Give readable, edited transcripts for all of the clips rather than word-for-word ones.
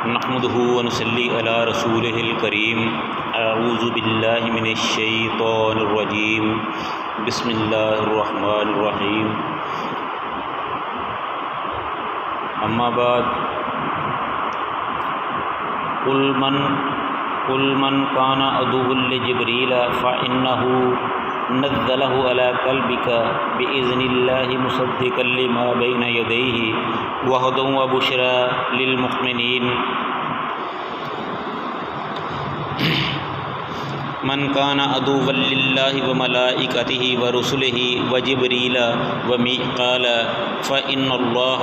نحمده ونصلي على رسوله الكريم اعوذ باللہ من الشیطان الرجیم بسم اللہ الرحمن الرحیم اما بعد قل من كان عدوا لجبريل فإنه نزله على قلبك بإذن الله مصدقا لما بين يديه وهدى وبشرى للمؤمنين من كان عدوا لله وملائكته ورسله وجبريل وميكال فإن الله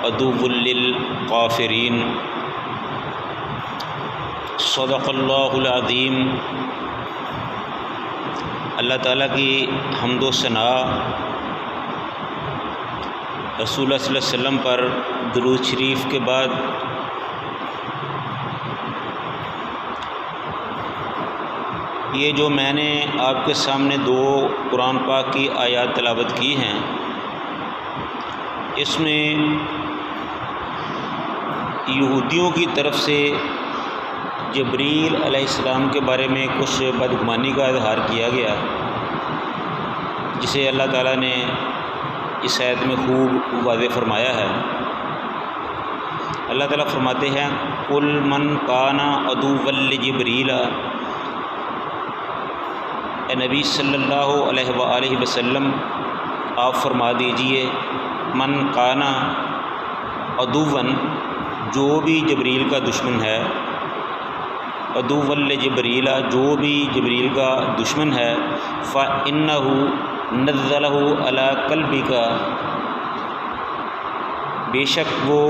عدو للكافرين صدق اللہ العظیم۔ اللہ تعالیٰ کی حمد و ثنا، رسول اللہ صلی اللہ علیہ وسلم پر درود شریف کے بعد یہ جو میں نے آپ کے سامنے دو قرآن پاک کی آیات تلاوت کی ہیں، اس میں یہودیوں کی طرف سے جبریل علیہ السلام کے بارے میں کچھ بدگمانی کا اظہار کیا گیا، جسے اللہ تعالیٰ نے اس آیت میں خوب واضح فرمایا ہے۔ اللہ تعالیٰ فرماتے ہیں قل من کان عدوا لجبریل، اے نبی صلی اللہ علیہ وآلہ وسلم آپ فرما دیجئے، من کان عدوا، جو بھی جبریل کا دشمن ہے، عدوا لجبریل، جو بھی جبریل کا دشمن ہے، فَإِنَّهُ نَزَّلَهُ عَلَىٰ قَلْبِكَ، بے شک وہ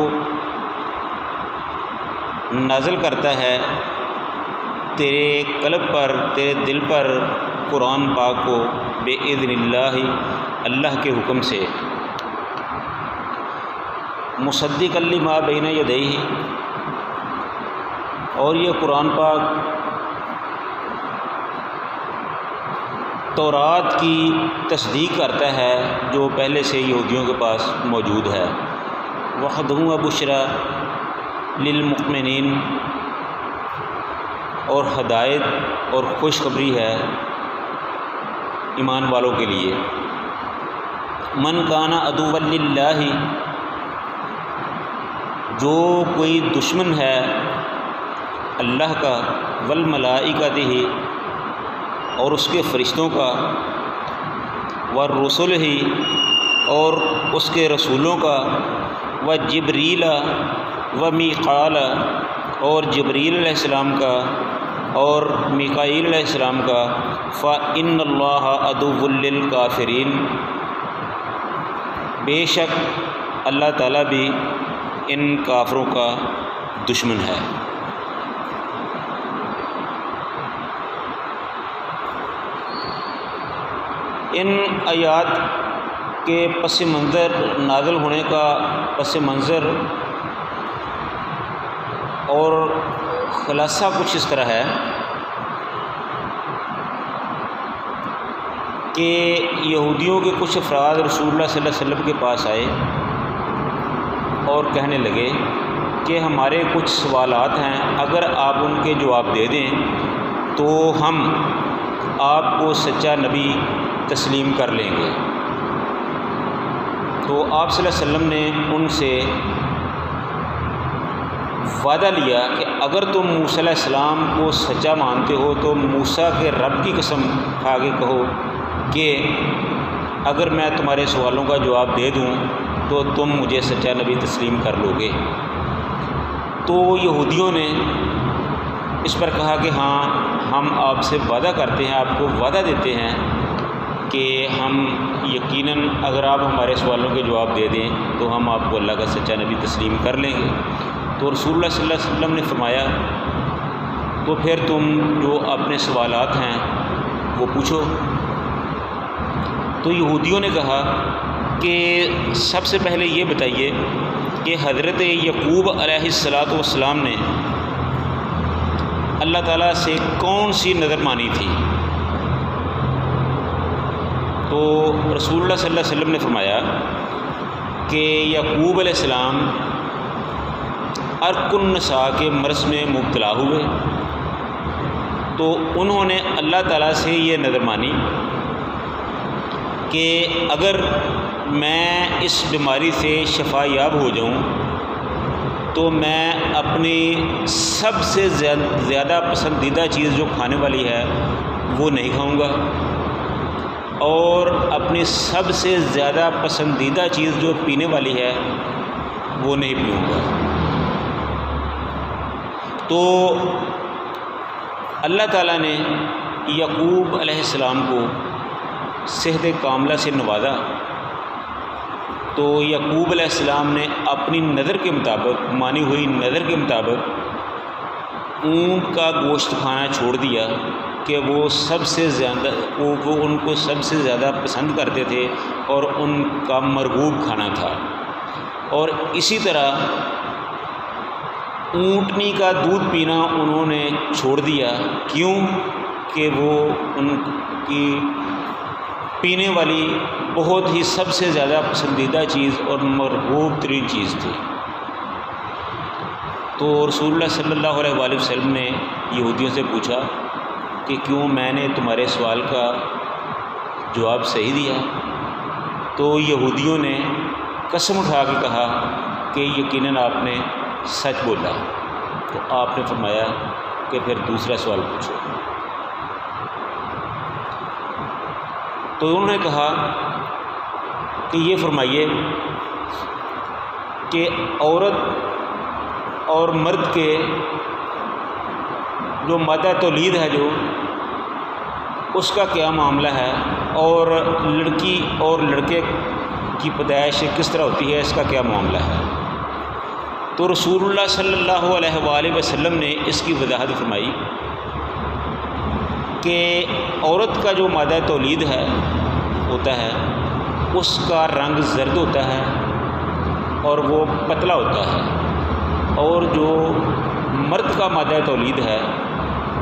نازل کرتا ہے تیرے قلب پر، تیرے دل پر قرآن پاک کو، بِإِذْنِ اللَّهِ، اللہ کے حکم سے، مصدقا لما بین یدیہ، اور یہ قرآن پاک تورات کی تصدیق کرتا ہے جو پہلے سے یہودیوں کے پاس موجود ہے، وَہُدًى وَبُشْرًى لِلْمُؤْمِنِينَ، اور ہدایت اور خوشخبری ہے ایمان والوں کے لیے۔ من کان عدوا للہ، جو کوئی دشمن ہے اللہ کا، والملائکتہ، اور اس کے فرشتوں کا، والرسلہ، اور اس کے رسولوں کا، وجبریل ومیکال، اور جبریل علیہ السلام کا اور میکائیل علیہ السلام کا، فإن اللہ عدو للکافرین، بے شک اللہ تعالیٰ بھی ان کافروں کا دشمن ہے۔ ان آیات کے پس منظر، نازل ہونے کا پس منظر اور خلاصہ کچھ اس طرح ہے کہ یہودیوں کے کچھ افراد رسول اللہ صلی اللہ علیہ وسلم کے پاس آئے اور کہنے لگے کہ ہمارے کچھ سوالات ہیں، اگر آپ ان کے جواب دے دیں تو ہم آپ کو سچا نبی تسلیم کر لیں گے۔ تو آپ صلی اللہ علیہ وسلم نے ان سے وعدہ لیا کہ اگر تم موسیٰ علیہ السلام کو سچا مانتے ہو تو موسیٰ کے رب کی قسم کھا کے کہو کہ اگر میں تمہارے سوالوں کا جواب دے دوں تو تم مجھے سچا نبی تسلیم کر لو گے۔ تو یہودیوں نے اس پر کہا کہ ہاں، ہم آپ سے وعدہ کرتے ہیں، آپ کو وعدہ دیتے ہیں کہ ہم یقیناً اگر آپ ہمارے سوالوں کے جواب دے دیں تو ہم آپ کو اللہ کا سچا نبی تسلیم کر لیں گے۔ تو رسول اللہ صلی اللہ علیہ وسلم نے فرمایا تو پھر تم جو اپنے سوالات ہیں وہ پوچھو۔ تو یہودیوں نے کہا کہ سب سے پہلے یہ بتائیے کہ حضرت یعقوب علیہ السلام نے اللہ تعالیٰ سے کون سی نظر مانی تھی؟ تو رسول اللہ صلی اللہ علیہ وسلم نے فرمایا کہ یعقوب علیہ السلام عرق النساء کے مرض میں مبتلا ہوئے تو انہوں نے اللہ تعالیٰ سے یہ نظر مانی کہ اگر میں اس بیماری سے شفا یاب ہو جاؤں تو میں اپنی سب سے زیادہ پسندیدہ چیز جو کھانے والی ہے وہ نہیں کھاؤں گا، اور اپنی سب سے زیادہ پسندیدہ چیز جو پینے والی ہے وہ نہیں پیوں گا۔ تو اللہ تعالیٰ نے یعقوب علیہ السلام کو صحت کاملہ سے نوازا، تو یعقوب علیہ السلام نے اپنی نظر کے مطابق، مانی ہوئی نظر کے مطابق اونٹ کا گوشت کھانا چھوڑ دیا کہ وہ سب سے زیادہ وہ ان کو سب سے زیادہ پسند کرتے تھے اور ان کا مرغوب کھانا تھا۔ اور اسی طرح اونٹنی کا دودھ پینا انہوں نے چھوڑ دیا، کیوں کہ وہ ان کی پینے والی بہت ہی سب سے زیادہ پسندیدہ چیز اور مرغوب ترین چیز تھی۔ تو رسول اللہ صلی اللہ علیہ وآلہ وسلم نے یہودیوں سے پوچھا کہ کیوں میں نے تمہارے سوال کا جواب صحیح دیا؟ تو یہودیوں نے قسم اٹھا کے کہا کہ یقیناً آپ نے سچ بولا۔ تو آپ نے فرمایا کہ پھر دوسرا سوال پوچھو۔ تو انہوں نے کہا کہ یہ فرمائیے کہ عورت اور مرد کے جو مادہ تولید ہے جو اس کا کیا معاملہ ہے، اور لڑکی اور لڑکے کی پیدائش کس طرح ہوتی ہے، اس کا کیا معاملہ ہے؟ تو رسول اللہ صلی اللہ علیہ وآلہ وسلم نے اس کی وضاحت فرمائی کہ عورت کا جو مادہ تولید ہے ہوتا ہے اس کا رنگ زرد ہوتا ہے اور وہ پتلا ہوتا ہے، اور جو مرد کا مادہ تولید ہے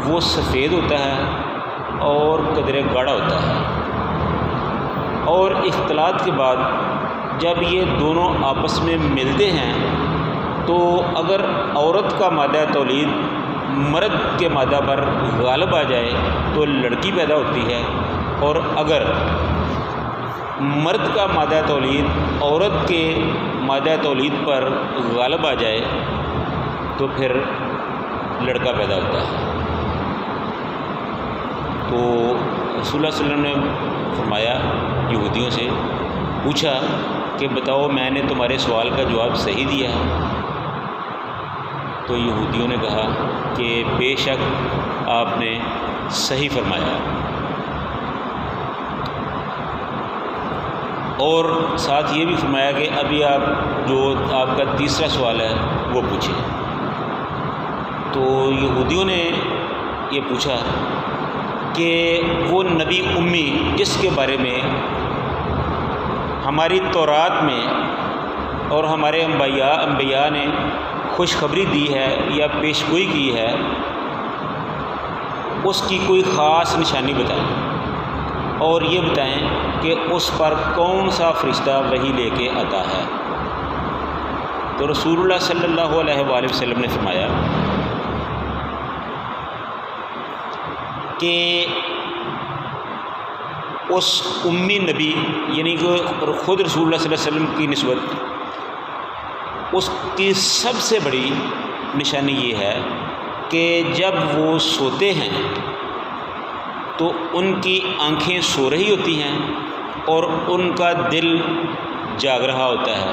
وہ سفید ہوتا ہے اور قدرے گاڑھا ہوتا ہے۔ اور اختلاط کے بعد جب یہ دونوں آپس میں ملتے ہیں تو اگر عورت کا مادہ تولید مرد کے مادہ پر غالب آ جائے تو لڑکی پیدا ہوتی ہے، اور اگر مرد کا مادہ تولید عورت کے مادہ تولید پر غالب آ جائے تو پھر لڑکا پیدا ہوتا ہے۔ تو رسول اللہ صلی اللہ علیہ وسلم نے فرمایا، یہودیوں سے پوچھا کہ بتاؤ میں نے تمہارے سوال کا جواب صحیح دیا ہے؟ تو یہودیوں نے کہا کہ بے شک آپ نے صحیح فرمایا، اور ساتھ یہ بھی فرمایا کہ ابھی آپ کا تیسرا سوال ہے وہ پوچھیں۔ تو یہودیوں نے یہ پوچھا کہ وہ نبی امی جس کے بارے میں ہماری تورات میں اور ہمارے انبیاء نے خوشخبری دی ہے یا پیشگوئی کی ہے، اس کی کوئی خاص نشانی بتائیں، اور یہ بتائیں کہ اس پر کون سا فرشتہ وحی لے کے آتا ہے۔ تو رسول اللہ صلی اللہ علیہ وآلہ وسلم نے فرمایا کہ اس امی نبی یعنی کہ خود رسول اللہ صلی اللہ علیہ وسلم کی نسبت اس کی سب سے بڑی نشانی یہ ہے کہ جب وہ سوتے ہیں تو ان کی آنکھیں سو رہی ہوتی ہیں اور ان کا دل جاگ رہا ہوتا ہے۔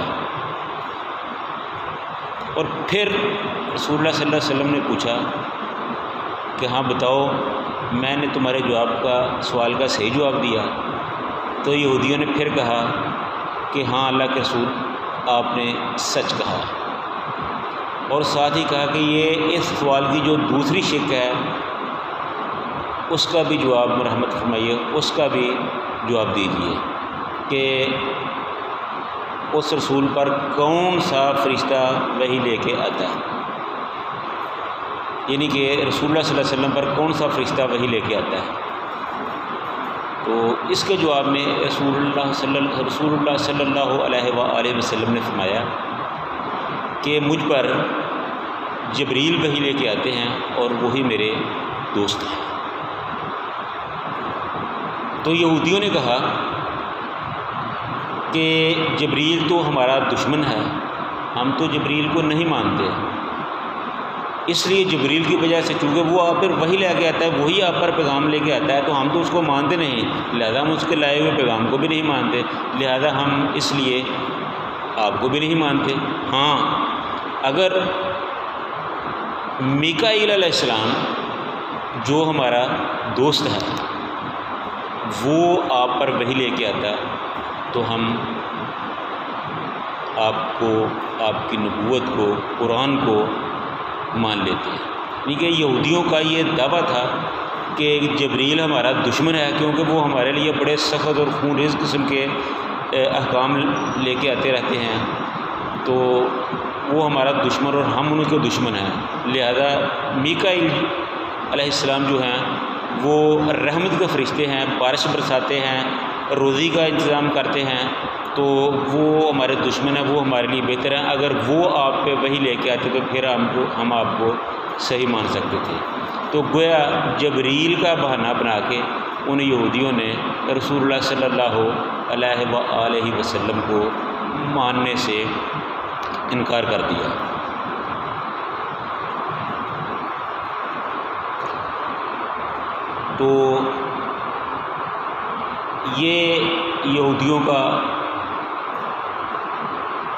اور پھر رسول اللہ صلی اللہ علیہ وسلم نے پوچھا کہ ہاں بتاؤ میں نے تمہارے سوال کا صحیح جواب دیا؟ تو یہودیوں نے پھر کہا کہ ہاں اللہ کے رسول آپ نے سچ کہا، اور ساتھ ہی کہا کہ یہ اس سوال کی جو دوسری شق ہے اس کا بھی جواب مرحمت فرمائیے، اس کا بھی جواب دیجیے کہ اس رسول پر کون سا فرشتہ وحی لے کے آتا ہے، یعنی کہ رسول اللہ صلی اللہ علیہ وسلم پر کون سا فرشتہ وحی لے کے آتا ہے۔ تو اس کے جواب میں رسول اللہ صلی اللہ علیہ وآلہ وسلم نے فرمایا کہ مجھ پر جبریل وحی لے کے آتے ہیں اور وہی میرے دوست ہیں۔ تو یہودیوں نے کہا کہ جبریل تو ہمارا دشمن ہے، ہم تو جبریل کو نہیں مانتے، اس لیے جبریل کی وجہ سے چونکہ وہ آپ پر وہی لے کے آتا ہے، وہی آپ پر پیغام لے کے آتا ہے، تو ہم تو اس کو مانتے نہیں، لہذا ہم اس کے لائے ہوئے پیغام کو بھی نہیں مانتے، لہذا ہم اس لیے آپ کو بھی نہیں مانتے۔ ہاں، اگر میکائیل علیہ السلام جو ہمارا دوست ہے وہ آپ پر وحی لے کے آتا تو ہم آپ کو، آپ کی نبوت کو، قرآن کو مان لیتے ہیں۔ یعنی کہ یہودیوں کا یہ دعویٰ تھا کہ جبریل ہمارا دشمن ہے، کیونکہ وہ ہمارے لیے بڑے سخت اور خون ریز قسم کے احکام لے کے آتے رہتے ہیں، تو وہ ہمارا دشمن اور ہم ان کے دشمن ہیں، لہذا میکائیل علیہ السلام جو ہیں وہ رحمت کے فرشتے ہیں، بارش برساتے ہیں، روزی کا انتظام کرتے ہیں، تو وہ ہمارے دشمن ہیں، وہ ہمارے لیے بہتر ہیں۔ اگر وہ آپ پہ وہی لے کے آتے تو پھر ہم آپ کو صحیح مان سکتے تھے۔ تو گویا جبریل کا بہانہ بنا کے ان یہودیوں نے رسول اللہ صلی اللہ علیہ وآلہ وسلم کو ماننے سے انکار کر دیا۔ تو یہ یہودیوں کا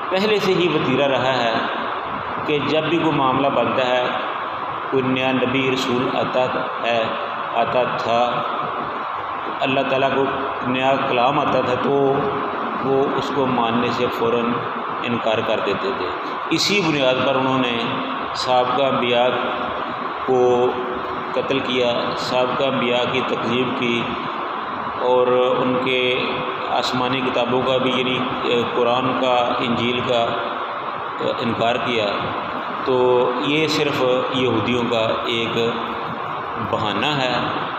پہلے سے ہی وتیرہ رہا ہے کہ جب بھی کوئی معاملہ بنتا ہے، کوئی نیا نبی رسول آتا تھا، اللہ تعالیٰ کو نیا کلام آتا تھا تو وہ اس کو ماننے سے فوراً انکار کر دیتے تھے۔ اسی بنیاد پر انہوں نے سابقہ انبیاء کو قتل کیا، سابقہ انبیاء کی تکذیب کی، اور ان کے آسمانی کتابوں کا بھی یعنی قرآن کا، انجیل کا انکار کیا۔ تو یہ صرف یہودیوں کا ایک بہانہ ہے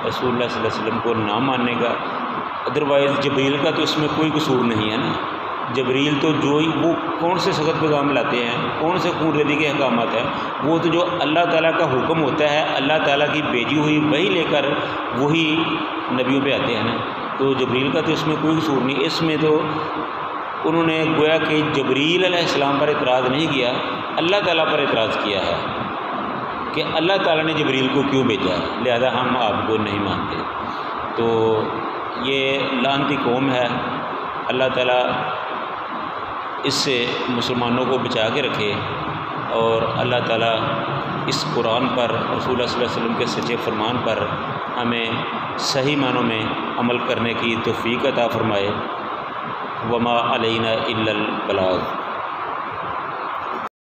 رسول اللہ صلی اللہ علیہ وسلم کو نہ ماننے کا، ادروائز جبریل کا تو اس میں کوئی قصور نہیں ہے نا۔ جبریل تو وہ کون سے سخت پیغام لاتے ہیں، کون سے خون ریزی کے احکامات ہیں، وہ تو جو اللہ تعالیٰ کا حکم ہوتا ہے، اللہ تعالیٰ کی بھیجی ہوئی وہی لے کر وہی نبیوں پہ آتے ہیں نا۔ تو جبریل کا تو اس میں کوئی قصور نہیں۔ اس میں تو انہوں نے گویا کہ جبریل علیہ السلام پر اعتراض نہیں کیا، اللہ تعالیٰ پر اعتراض کیا ہے کہ اللہ تعالیٰ نے جبریل کو کیوں بھیجا ہے، لہذا ہم آپ کو نہیں مانتے۔ تو یہ لعنتی قوم ہے، اللہ تعالیٰ اس سے مسلمانوں کو بچا کے رکھے، اور اللہ تعالیٰ اس قرآن پر، رسول اللہ صلی اللہ علیہ وسلم کے سچے فرمان پر ہمیں صحیح معنوں میں عمل کرنے کی توفیق عطا فرمائے۔ وما علینا الا البلاغ۔